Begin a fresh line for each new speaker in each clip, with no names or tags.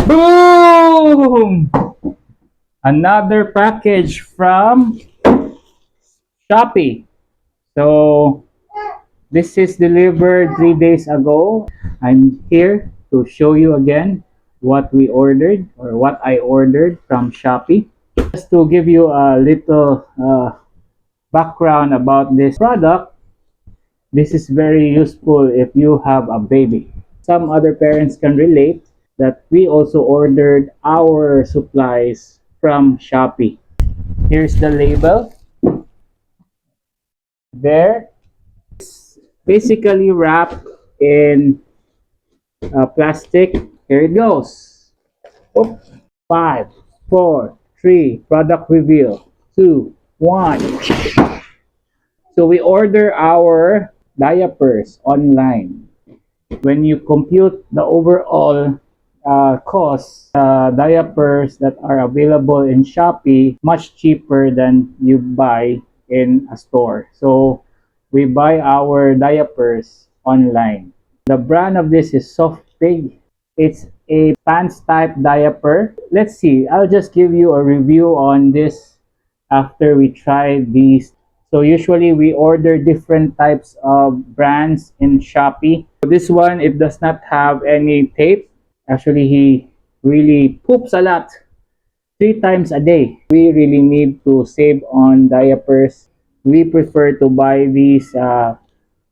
Boom! Another package from Shopee. So this is delivered 3 days ago. I'm here to show you again what we ordered or what I ordered from Shopee. Just to give you a little background about this product, this is very useful if you have a baby. Some other parents can relate that we also ordered our supplies from Shopee. Here's the label. There, basically wrapped in plastic. Here it goes. Oop. 5, 4, 3, product reveal. 2, 1. So we order our diapers online. When you compute the overall cost, diapers that are available in Shopee much cheaper than you buy in a store. So we buy our diapers online. The brand of this is Softpig. It's a pants type diaper. Let's see, I'll just give you a review on this after we try these. So usually we order different types of brands in Shopee. This one, it does not have any tape. Actually, he really poops a lot, 3 times a day. We really need to save on diapers. We prefer to buy these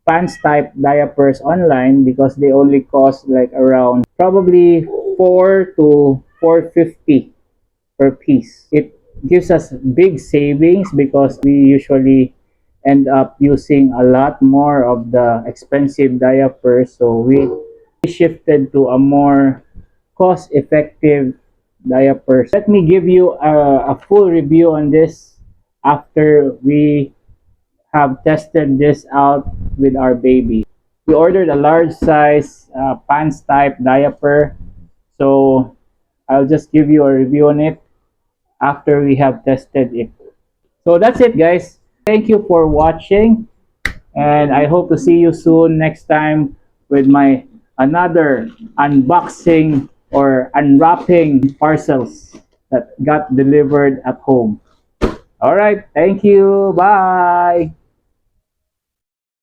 pants type diapers online because they only cost like around probably 4 to 450 per piece. It gives us big savings because we usually end up using a lot more of the expensive diapers, so we shifted to a more cost effective diapers. Let me give you a full review on this after we have tested this out with our baby. We ordered a large size pants type diaper, so I'll just give you a review on it after we have tested it. So that's it, guys. Thank you for watching, and I hope to see you soon next time with my another unboxing or unwrapping parcels that got delivered at home. All right, thank you. Bye.